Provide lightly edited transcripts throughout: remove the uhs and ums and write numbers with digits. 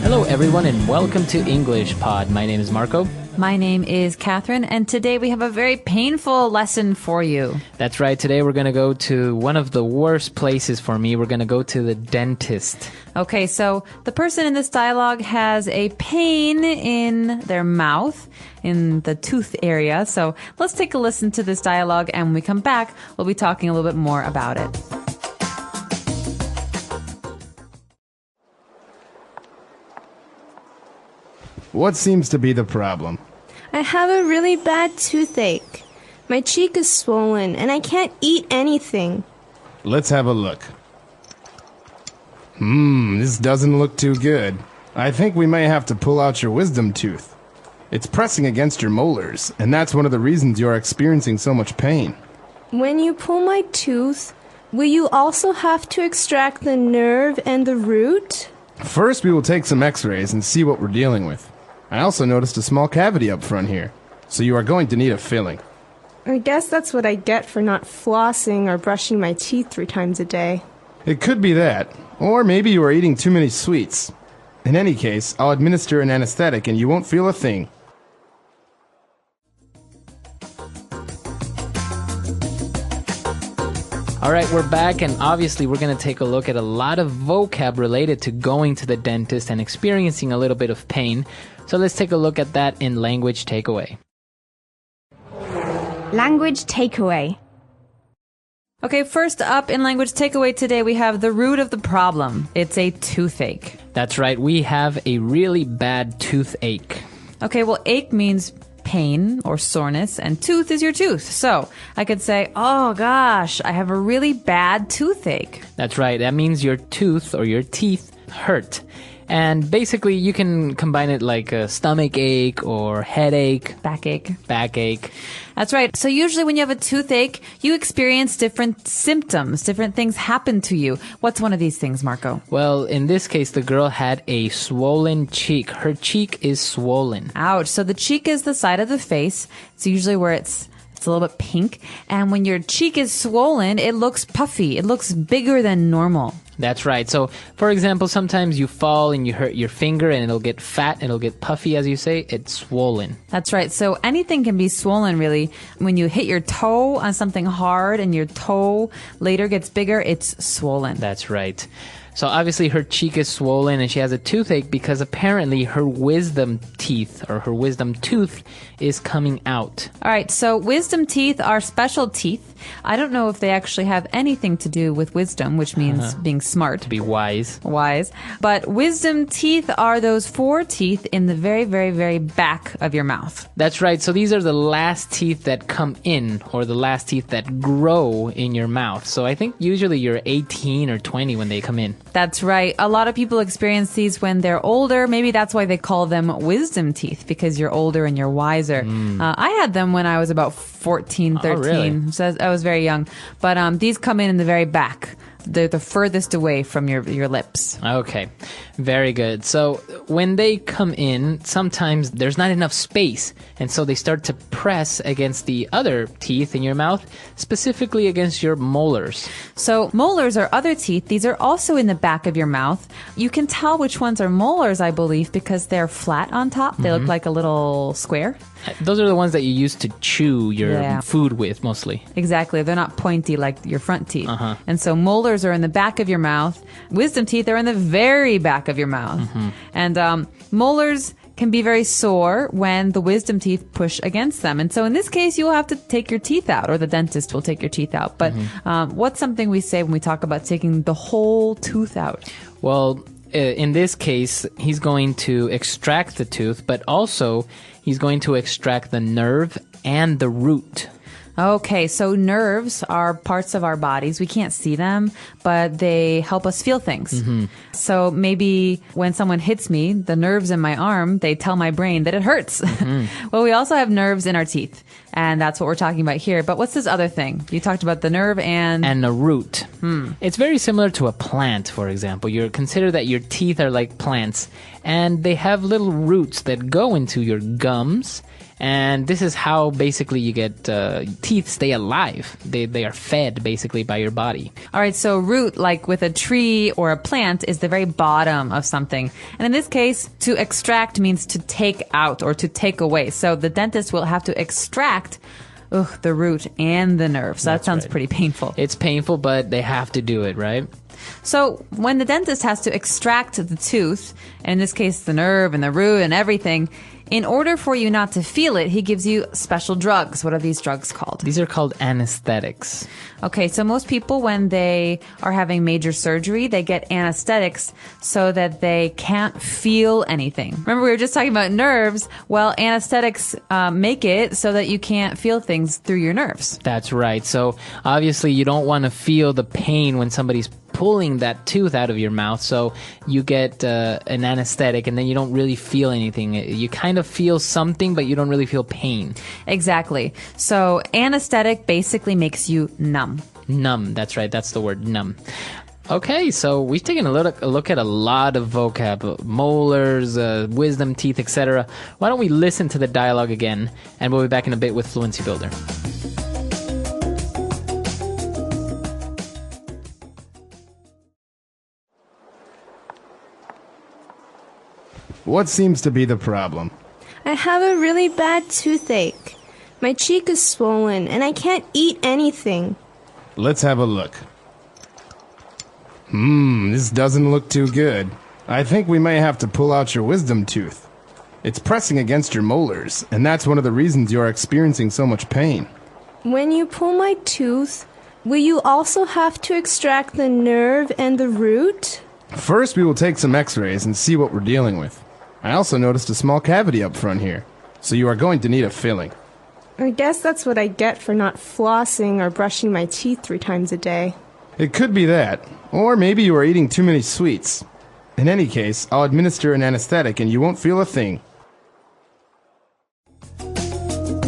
Hello, everyone, and welcome to English Pod. My name is Marco. My name is Catherine, and today we have a very painful lesson for you. That's right. Today we're going to go to one of the worst places for me. We're going to go to the dentist. Okay, so the person in this dialogue has a pain in their mouth, in the tooth area. So let's take a listen to this dialogue, and when we come back, we'll be talking a little bit more about it. What seems to be the problem? I have a really bad toothache. My cheek is swollen and I can't eat anything. Let's have a look. This doesn't look too good. I think we may have to pull out your wisdom tooth. It's pressing against your molars, and that's one of the reasons you're experiencing so much pain. When you pull my tooth, will you also have to extract the nerve and the root? First, we will take some x-rays and see what we're dealing with. I also noticed a small cavity up front here, so you are going to need a filling. I guess that's what I get for not flossing or brushing my teeth 3 times a day. It could be that, or maybe you are eating too many sweets. In any case, I'll administer an anesthetic and you won't feel a thing. All right, we're back, and obviously we're going to take a look at a lot of vocab related to going to the dentist and experiencing a little bit of pain. So let's take a look at that in Language Takeaway. Language takeaway. Okay, first up in Language Takeaway today, we have the root of the problem. It's a toothache. That's right, we have a really bad toothache. Okay, well, ache means pain or soreness, and tooth is your tooth. So I could say, oh gosh, I have a really bad toothache. That's right, that means your tooth or your teeth hurt. And basically, you can combine it like a stomach ache or headache. Backache. That's right. So usually when you have a toothache, you experience different symptoms. Different things happen to you. What's one of these things, Marco? Well, in this case, the girl had a swollen cheek. Her cheek is swollen. Ouch. So the cheek is the side of the face. It's usually where it's a little bit pink. And when your cheek is swollen, it looks puffy. It looks bigger than normal. That's right. So, for example, sometimes you fall and you hurt your finger and it'll get fat, it'll get puffy, as you say. It's swollen. That's right. So anything can be swollen, really. When you hit your toe on something hard and your toe later gets bigger, it's swollen. That's right. So obviously her cheek is swollen and she has a toothache because apparently her wisdom teeth or her wisdom tooth is coming out. All right, so wisdom teeth are special teeth. I don't know if they actually have anything to do with wisdom, which means being smart. To be wise. But wisdom teeth are those 4 teeth in the very, very, very back of your mouth. That's right. So these are the last teeth that come in or the last teeth that grow in your mouth. So I think usually you're 18 or 20 when they come in. That's right. A lot of people experience these when they're older. Maybe that's why they call them wisdom teeth, because you're older and you're wiser. I had them when I was about 14, 13. Oh, really? So I was very young. But these come in the very back. They're the furthest away from your lips. Okay, very good. So when they come in, sometimes there's not enough space, and so they start to press against the other teeth in your mouth, specifically against your molars. So molars are other teeth. These are also in the back of your mouth. You can tell which ones are molars, I believe, because they're flat on top. They look like a little square. Those are the ones that you use to chew your food with, mostly. Exactly. They're not pointy like your front teeth. And so molars are in the back of your mouth. Wisdom teeth are in the very back of your mouth. And molars can be very sore when the wisdom teeth push against them. And so in this case, you'll have to take your teeth out, or the dentist will take your teeth out. But what's something we say when we talk about taking the whole tooth out? Well, in this case, he's going to extract the tooth, but also he's going to extract the nerve and the root. Okay, so nerves are parts of our bodies. We can't see them, but they help us feel things. So maybe when someone hits me, the nerves in my arm, they tell my brain that it hurts. Well, we also have nerves in our teeth, and that's what we're talking about here. But what's this other thing? You talked about the nerve and the root. It's very similar to a plant, for example. You consider that your teeth are like plants, and they have little roots that go into your gums And this is how basically you get teeth stay alive. They are fed basically by your body. All right, so root, like with a tree or a plant, is the very bottom of something. And in this case, to extract means to take out or to take away. So the dentist will have to extract the root and the nerve. So that sounds pretty painful. It's painful, but they have to do it, right? So when the dentist has to extract the tooth, and in this case the nerve and the root and everything, in order for you not to feel it, he gives you special drugs. What are these drugs called? These are called anesthetics. Okay, so most people, when they are having major surgery, they get anesthetics so that they can't feel anything. Remember, we were just talking about nerves. Well, anesthetics make it so that you can't feel things through your nerves. That's right. So obviously you don't want to feel the pain when somebody's pulling that tooth out of your mouth, so you get an anesthetic and then you don't really feel anything. You kind of feel something, but you don't really feel pain. Exactly. So anesthetic basically makes you numb. Numb, that's right, that's the word, numb. Okay, so we've taken a look at a lot of vocab, molars, wisdom teeth, etc. Why don't we listen to the dialogue again, and we'll be back in a bit with Fluency Builder. What seems to be the problem? I have a really bad toothache. My cheek is swollen and I can't eat anything. Let's have a look. This doesn't look too good. I think we may have to pull out your wisdom tooth. It's pressing against your molars, and that's one of the reasons you're experiencing so much pain. When you pull my tooth, will you also have to extract the nerve and the root? First, we will take some x-rays and see what we're dealing with. I also noticed a small cavity up front here, so you are going to need a filling. I guess that's what I get for not flossing or brushing my teeth 3 times a day. It could be that, or maybe you are eating too many sweets. In any case, I'll administer an anesthetic and you won't feel a thing.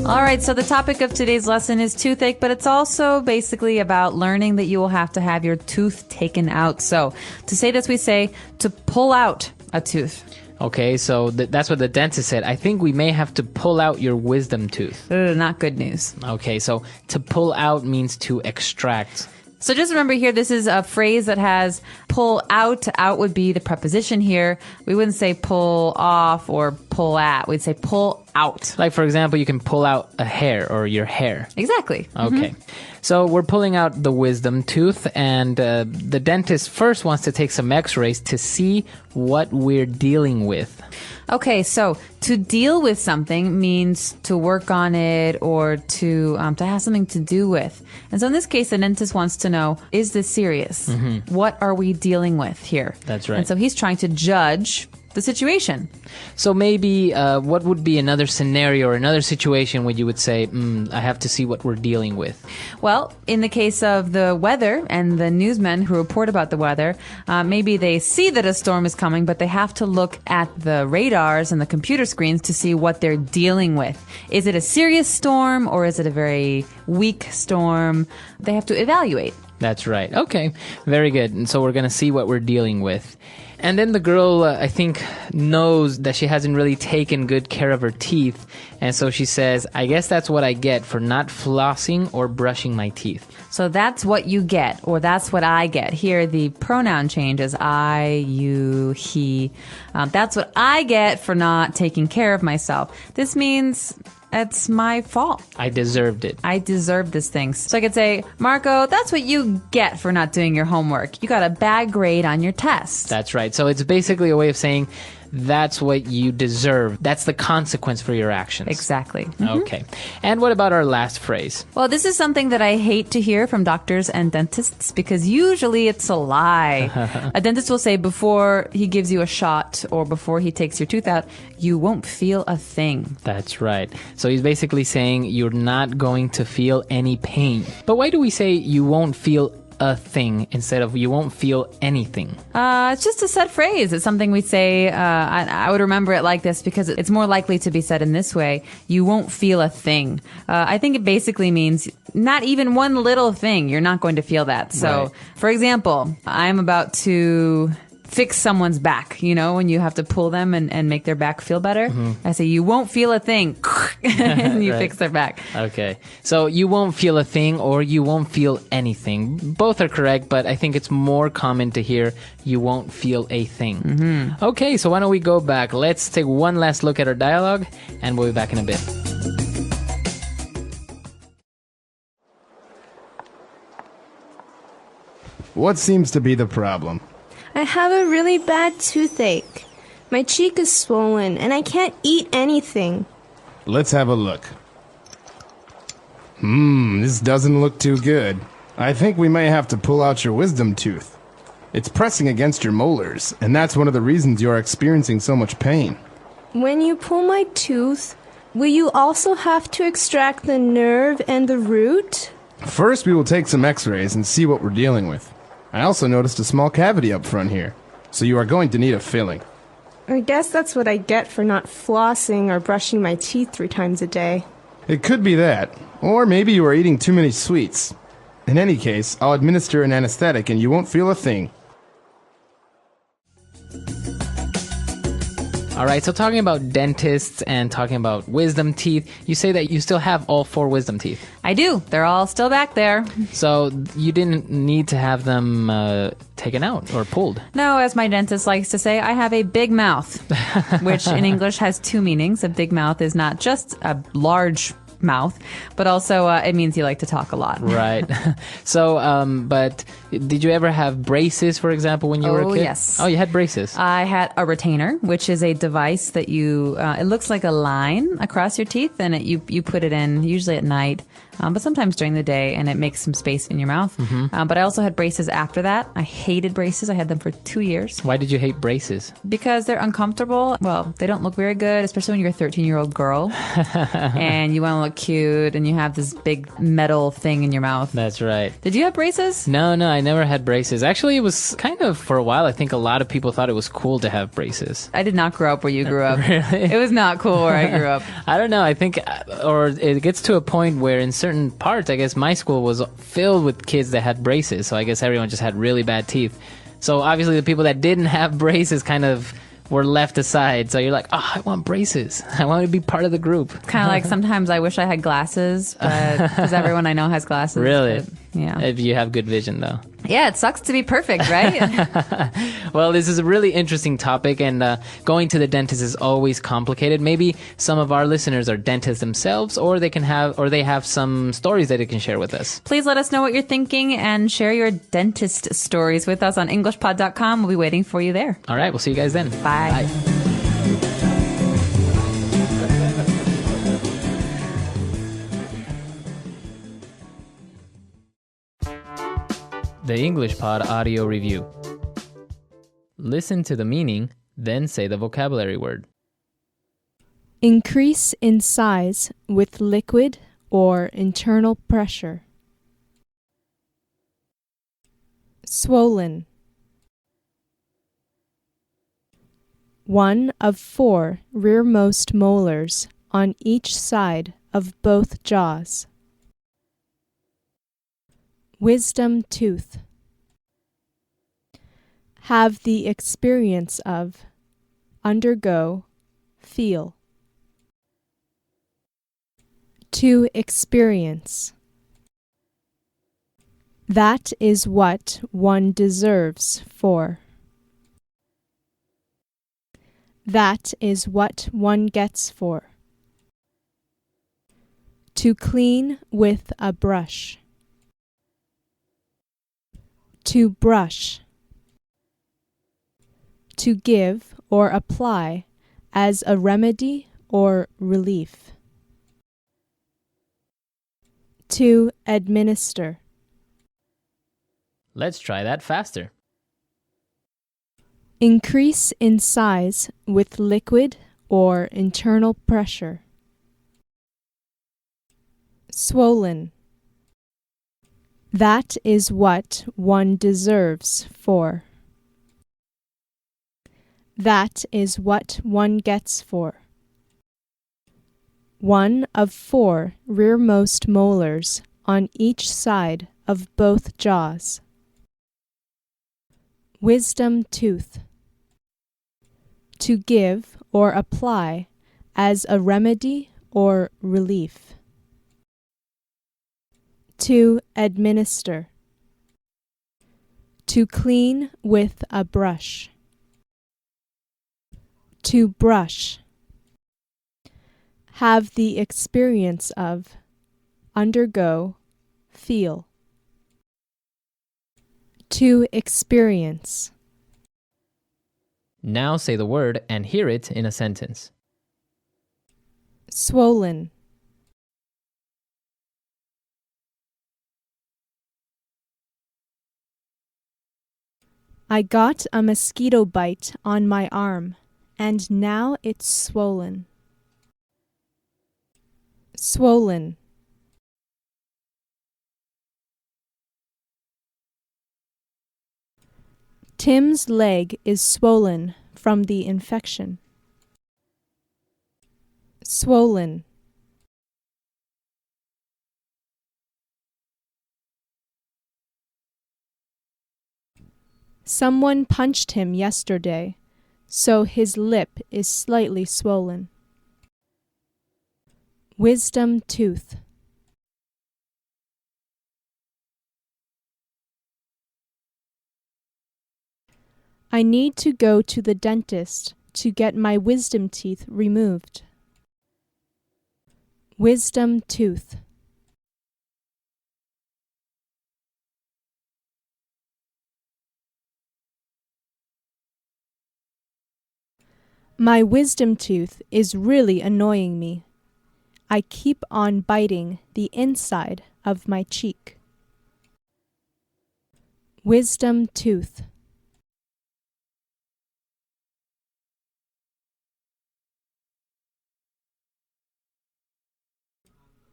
All right, so the topic of today's lesson is toothache, but it's also basically about learning that you will have to have your tooth taken out. So to say this, we say to pull out a tooth. Okay, so that's what the dentist said. I think we may have to pull out your wisdom tooth. Not good news. Okay, so to pull out means to extract. So just remember here, this is a phrase that has pull out. Out would be the preposition here. We wouldn't say pull off or pull at. We'd say pull out. Like, for example, you can pull out a hair or your hair. Exactly. Okay. So we're pulling out the wisdom tooth, and the dentist first wants to take some x-rays to see what we're dealing with. Okay, so to deal with something means to work on it or to have something to do with. And so in this case, the dentist wants to know, is this serious? What are we dealing with here? That's right. And so he's trying to judge the situation. So maybe what would be another scenario or another situation where you would say, I have to see what we're dealing with? Well, in the case of the weather and the newsmen who report about the weather, maybe they see that a storm is coming, but they have to look at the radars and the computer screens to see what they're dealing with. Is it a serious storm or is it a very weak storm? They have to evaluate. That's right. Okay, very good. And so we're going to see what we're dealing with. And then the girl, I think, knows that she hasn't really taken good care of her teeth. And so she says, I guess that's what I get for not flossing or brushing my teeth. So that's what you get, or that's what I get. Here, the pronoun changes I, you, he. That's what I get for not taking care of myself. This means it's my fault. I deserved it. I deserved this thing. So I could say, Marco, that's what you get for not doing your homework. You got a bad grade on your test. That's right. So it's basically a way of saying that's what you deserve. That's the consequence for your actions. Exactly. Okay. And what about our last phrase? Well, this is something that I hate to hear from doctors and dentists because usually it's a lie. A dentist will say before he gives you a shot or before he takes your tooth out, you won't feel a thing. That's right. So he's basically saying you're not going to feel any pain. But why do we say you won't feel a thing instead of you won't feel anything? It's just a set phrase. It's something we say. I would remember it like this because it's more likely to be said in this way. You won't feel a thing. I think it basically means not even one little thing. You're not going to feel that. So, right. For example, I'm about to fix someone's back, you know, when you have to pull them and make their back feel better. I say, you won't feel a thing. and you Right. fix their back. Okay. So you won't feel a thing or you won't feel anything. Both are correct, but I think it's more common to hear you won't feel a thing. Okay, so why don't we go back? Let's take one last look at our dialogue and we'll be back in a bit. What seems to be the problem? I have a really bad toothache. My cheek is swollen and I can't eat anything. Let's have a look. This doesn't look too good. I think we may have to pull out your wisdom tooth. It's pressing against your molars, and that's one of the reasons you're experiencing so much pain. When you pull my tooth, will you also have to extract the nerve and the root? First, we will take some x-rays and see what we're dealing with. I also noticed a small cavity up front here, so you are going to need a filling. I guess that's what I get for not flossing or brushing my teeth 3 times a day. It could be that, or maybe you are eating too many sweets. In any case, I'll administer an anesthetic and you won't feel a thing. All right, so talking about dentists and talking about wisdom teeth, you say that you still have all 4 wisdom teeth. I do. They're all still back there. So you didn't need to have them taken out or pulled. No, as my dentist likes to say, I have a big mouth, which in English has 2 meanings. A big mouth is not just a large mouth, but also it means you like to talk a lot. Right. So, but did you ever have braces, for example, when you were a kid? Yes. Oh, you had braces. I had a retainer, which is a device that you, it looks like a line across your teeth, and you put it in usually at night, but sometimes during the day, and it makes some space in your mouth. But I also had braces after that. I hated braces. I had them for 2 years. Why did you hate braces? Because they're uncomfortable. Well, they don't look very good, especially when you're a 13-year-old girl and you want to look cute and you have this big metal thing in your mouth. That's right. Did you have braces? No, I never had braces. Actually, it was kind of, for a while, I think a lot of people thought it was cool to have braces. I did not grow up where you grew up. Really? It was not cool where I grew up. I don't know. I think, or it gets to a point where in certain parts, I guess my school was filled with kids that had braces. So I guess everyone just had really bad teeth. So obviously the people that didn't have braces kind of were left aside. So you're like, oh, I want braces. I want to be part of the group. Kind of like sometimes I wish I had glasses, but because everyone I know has glasses. Really? But, yeah. If you have good vision, though. Yeah, it sucks to be perfect, right? Well, this is a really interesting topic, and going to the dentist is always complicated. Maybe some of our listeners are dentists themselves, or they have some stories that they can share with us. Please let us know what you're thinking and share your dentist stories with us on EnglishPod.com. We'll be waiting for you there. All right, we'll see you guys then. Bye. The English Pod Audio Review. Listen to the meaning, then say the vocabulary word. Increase in size with liquid or internal pressure. Swollen. 1 of 4 rearmost molars on each side of both jaws. Wisdom tooth. Have the experience of, undergo, feel. To experience. That is what one deserves for. That is what one gets for. To clean with a brush. To brush. To give or apply as a remedy or relief. To administer. Let's try that faster. Increase in size with liquid or internal pressure. Swollen. That is what one deserves for. That is what one gets for. 1 of 4 rearmost molars on each side of both jaws. Wisdom tooth. To give or apply as a remedy or relief. To administer. To clean with a brush. To brush. Have the experience of. Undergo. Feel. To experience. Now say the word and hear it in a sentence. Swollen. I got a mosquito bite on my arm, and now it's swollen. Swollen. Tim's leg is swollen from the infection. Swollen. Someone punched him yesterday, so his lip is slightly swollen. Wisdom tooth. I need to go to the dentist to get my wisdom teeth removed. Wisdom tooth. My wisdom tooth is really annoying me. I keep on biting the inside of my cheek. Wisdom tooth.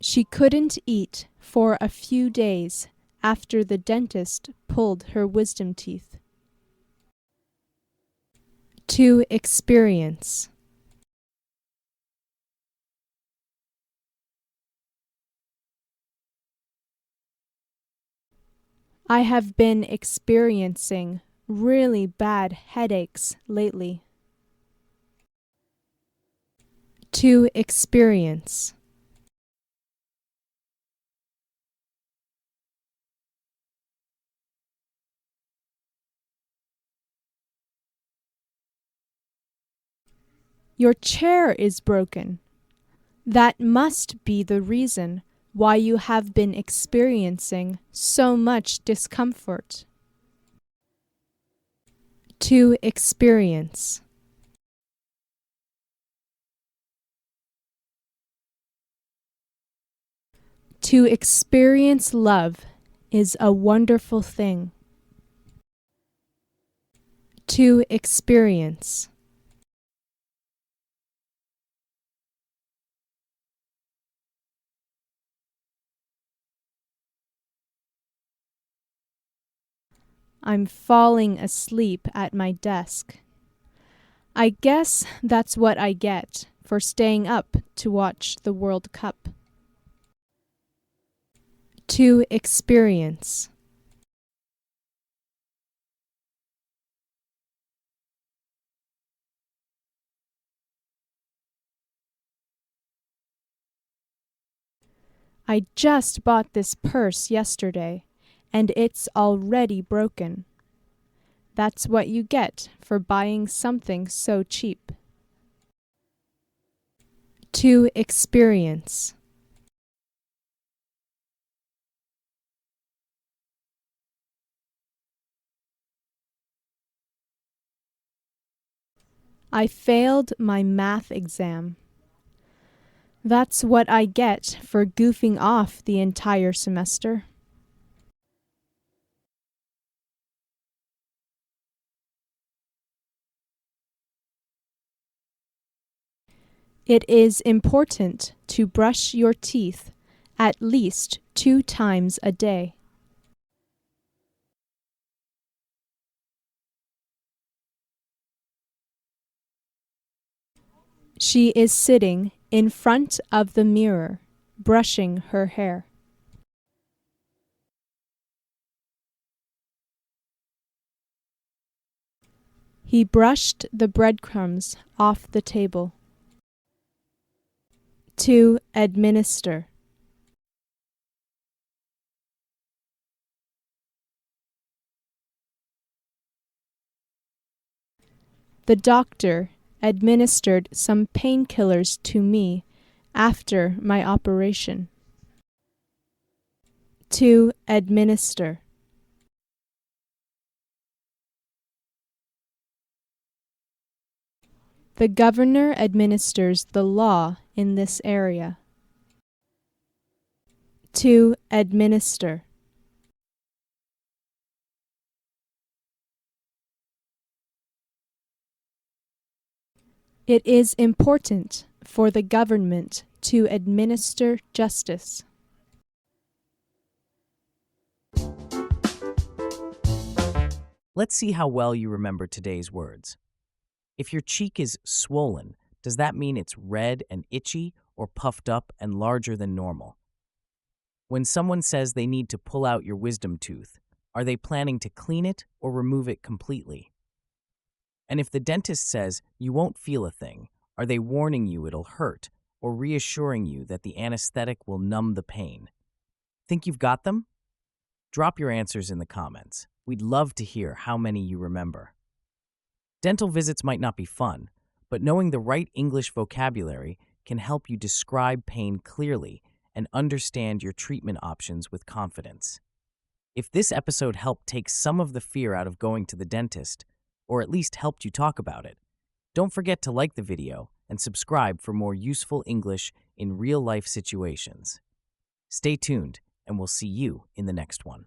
She couldn't eat for a few days after the dentist pulled her wisdom teeth. To experience. I have been experiencing really bad headaches lately. To experience. Your chair is broken. That must be the reason why you have been experiencing so much discomfort. To experience. To experience love is a wonderful thing. To experience. I'm falling asleep at my desk. I guess that's what I get for staying up to watch the World Cup. To experience. I just bought this purse yesterday, and it's already broken. That's what you get for buying something so cheap. To experience. I failed my math exam. That's what I get for goofing off the entire semester. It is important to brush your teeth at least 2 times a day. She is sitting in front of the mirror, brushing her hair. He brushed the breadcrumbs off the table. To administer. The doctor administered some painkillers to me after my operation. To administer. The governor administers the law in this area. To administer. It is important for the government to administer justice. Let's see how well you remember today's words. If your cheek is swollen, does that mean it's red and itchy or puffed up and larger than normal? When someone says they need to pull out your wisdom tooth, are they planning to clean it or remove it completely? And if the dentist says you won't feel a thing, are they warning you it'll hurt or reassuring you that the anesthetic will numb the pain? Think you've got them? Drop your answers in the comments. We'd love to hear how many you remember. Dental visits might not be fun, but knowing the right English vocabulary can help you describe pain clearly and understand your treatment options with confidence. If this episode helped take some of the fear out of going to the dentist, or at least helped you talk about it, don't forget to like the video and subscribe for more useful English in real-life situations. Stay tuned, and we'll see you in the next one.